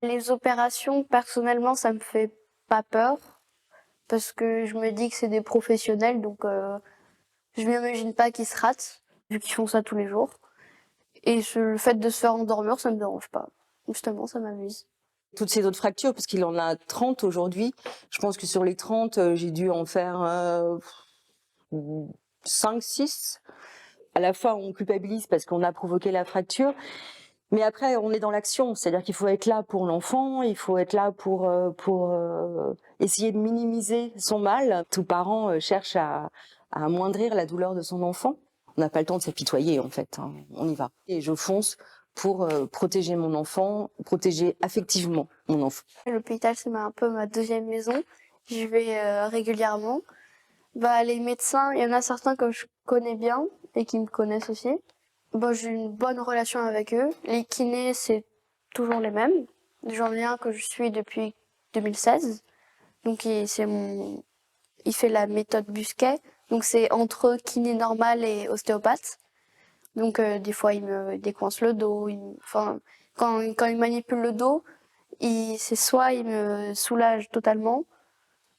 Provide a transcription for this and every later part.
Les opérations, personnellement, ça me fait pas peur parce que je me dis que c'est des professionnels, donc je m'imagine pas qu'ils se ratent, vu qu'ils font ça tous les jours. Et le fait de se faire endormir, ça me dérange pas. Justement, ça m'amuse. Toutes ces autres fractures, parce qu'il en a 30 aujourd'hui, je pense que sur les 30, j'ai dû en faire 5, 6. À la fois, on culpabilise parce qu'on a provoqué la fracture, mais après, on est dans l'action, c'est-à-dire qu'il faut être là pour l'enfant, il faut être là pour essayer de minimiser son mal. Tout parent cherche à amoindrir la douleur de son enfant. On n'a pas le temps de s'apitoyer, en fait, hein. On y va. Et je fonce pour protéger mon enfant, protéger affectivement mon enfant. L'hôpital, c'est un peu ma deuxième maison. J'y vais régulièrement. Bah, les médecins, il y en a certains que je connais bien et qui me connaissent aussi. Bah, j'ai une bonne relation avec eux. Les kinés, c'est toujours les mêmes. J'en ai un que je suis depuis 2016. Donc, il fait la méthode Busquet. Donc, c'est entre kiné normal et ostéopathe. Donc, des fois, il me décoince le dos. Enfin, quand il manipule le dos, c'est soit il me soulage totalement,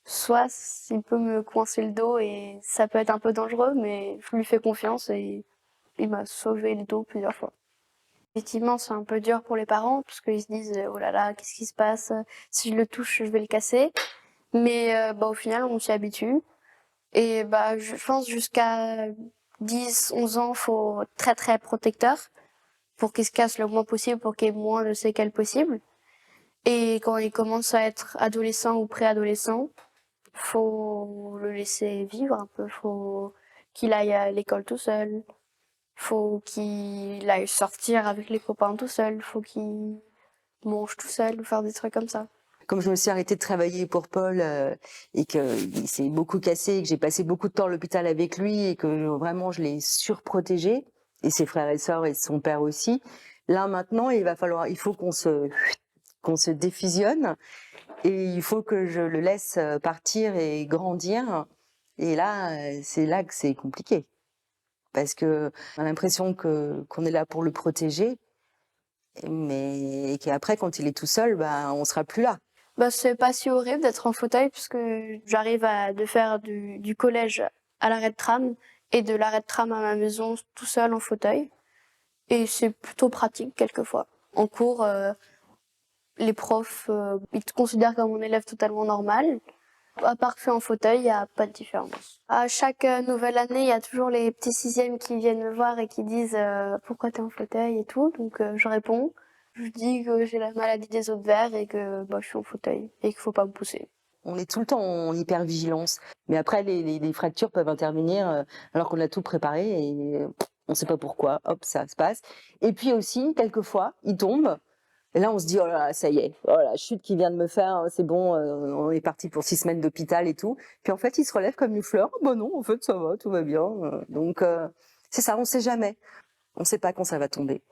soit il peut me coincer le dos et ça peut être un peu dangereux, mais je lui fais confiance et il m'a sauvé le dos plusieurs fois. Effectivement, c'est un peu dur pour les parents parce qu'ils se disent oh là là, qu'est-ce qui se passe? Si je le touche, je vais le casser. Mais bah, au final, on s'y habitue. Et bah, je pense jusqu'à 10, 11 ans, faut être très très protecteur pour qu'il se casse le moins possible, pour qu'il y ait moins de séquelles possible. Et quand il commence à être adolescent ou préadolescent, faut le laisser vivre un peu, faut qu'il aille à l'école tout seul, faut qu'il aille sortir avec les copains tout seul, faut qu'il mange tout seul ou faire des trucs comme ça. Comme je me suis arrêtée de travailler pour Paul et qu'il s'est beaucoup cassé et que j'ai passé beaucoup de temps à l'hôpital avec lui et que vraiment je l'ai surprotégé, et ses frères et sœurs et son père aussi, là maintenant il faut qu'on se défusionne et il faut que je le laisse partir et grandir. Et là, c'est là que c'est compliqué. Parce que on a l'impression qu'on est là pour le protéger, mais qu'après, quand il est tout seul, bah, on sera plus là. Bah, c'est pas si horrible d'être en fauteuil puisque j'arrive de faire du collège à l'arrêt de tram et de l'arrêt de tram à ma maison tout seul en fauteuil. Et c'est plutôt pratique quelquefois. En cours, les profs, ils te considèrent comme un élève totalement normal. À part que je suis en fauteuil, il n'y a pas de différence. À chaque nouvelle année, il y a toujours les petits sixièmes qui viennent me voir et qui disent pourquoi t'es en fauteuil et tout. Donc je réponds. Je dis que j'ai la maladie des os de verre et que bah, je suis en fauteuil et qu'il faut pas me pousser. On est tout le temps en hypervigilance. Mais après, les fractures peuvent intervenir alors qu'on a tout préparé et on ne sait pas pourquoi. Hop, ça se passe. Et puis aussi, quelquefois, il tombe. Et là, on se dit, oh là, là, ça y est, oh la chute qu'il vient de me faire, c'est bon, on est parti pour 6 semaines d'hôpital et tout. Puis en fait, il se relève comme une fleur. Oh, bah non, en fait, ça va, tout va bien. Donc, c'est ça, on sait jamais. On sait pas quand ça va tomber.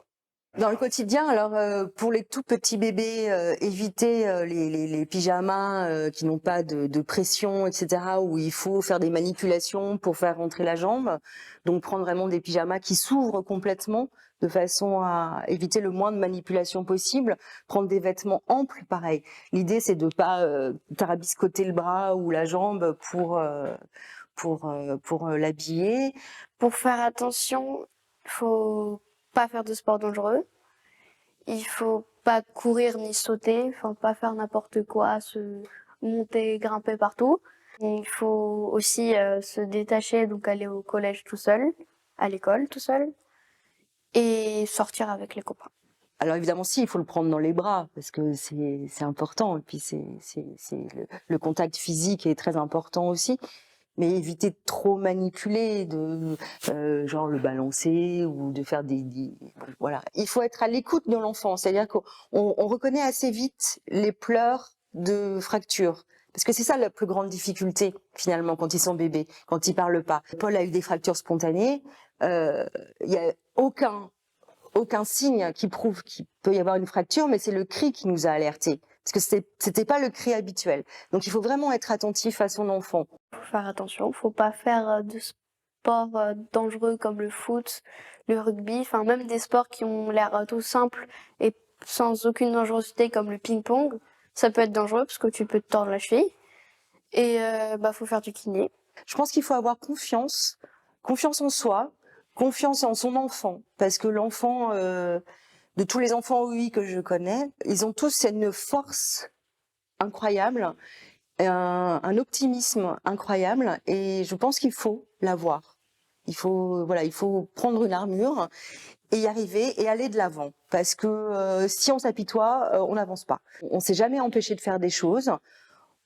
Dans le quotidien, alors pour les tout petits bébés, éviter les pyjamas qui n'ont pas de pression, etc., où il faut faire des manipulations pour faire rentrer la jambe. Donc prendre vraiment des pyjamas qui s'ouvrent complètement de façon à éviter le moins de manipulation possible. Prendre des vêtements amples, pareil. L'idée c'est de pas tarabiscoter le bras ou la jambe pour l'habiller. Pour faire attention, faut pas faire de sport dangereux. Il faut pas courir ni sauter, enfin pas faire n'importe quoi, se monter, grimper partout. Il faut aussi se détacher, donc aller au collège tout seul, à l'école tout seul, et sortir avec les copains. Alors évidemment, si, il faut le prendre dans les bras parce que c'est important et puis c'est le contact physique est très important aussi. Mais éviter de trop manipuler, de genre le balancer ou de faire voilà. Il faut être à l'écoute de l'enfant, c'est-à-dire qu'on reconnaît assez vite les pleurs de fractures. Parce que c'est ça la plus grande difficulté finalement quand ils sont bébés, quand ils parlent pas. Paul a eu des fractures spontanées. Il y a aucun signe qui prouve qu'il peut y avoir une fracture, mais c'est le cri qui nous a alertés. Parce que c'était pas le cri habituel. Donc il faut vraiment être attentif à son enfant. Faut faire attention, faut pas faire de sports dangereux comme le foot, le rugby, enfin même des sports qui ont l'air tout simples et sans aucune dangerosité comme le ping-pong, ça peut être dangereux parce que tu peux te tordre la cheville. Et faut faire du kiné. Je pense qu'il faut avoir confiance en soi, confiance en son enfant, parce que l'enfant, de tous les enfants oui que je connais, ils ont tous une force incroyable, un optimisme incroyable, et je pense qu'il faut l'avoir. Il faut prendre une armure et y arriver et aller de l'avant, parce que si on s'apitoie, on n'avance pas. On s'est jamais empêché de faire des choses.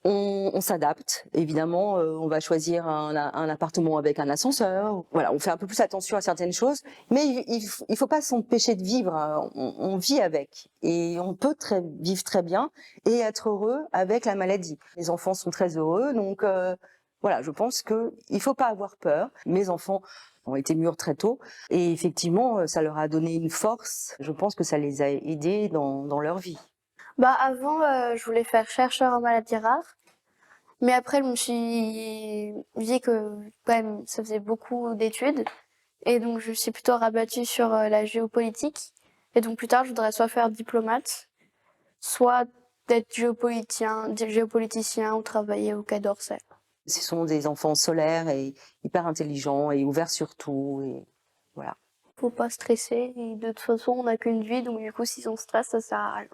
On s'adapte, évidemment, on va choisir un appartement avec un ascenseur. Voilà, on fait un peu plus attention à certaines choses, mais il faut pas s'empêcher de vivre. On vit avec, et on peut vivre très bien et être heureux avec la maladie. Les enfants sont très heureux, donc voilà, je pense que il faut pas avoir peur. Mes enfants ont été mûrs très tôt, et effectivement, ça leur a donné une force. Je pense que ça les a aidés dans leur vie. Avant, je voulais faire chercheur en maladies rares. Mais après, je me suis dit que quand même, ça faisait beaucoup d'études. Et donc, je suis plutôt rabattue sur la géopolitique. Et donc, plus tard, je voudrais soit faire diplomate, soit d'être géopoliticien ou travailler au Quai d'Orsay. Ce sont des enfants solaires et hyper intelligents et ouverts sur tout. Et voilà. Faut pas stresser. Et de toute façon, on n'a qu'une vie. Donc, du coup, si on stresse, ça sert à rien.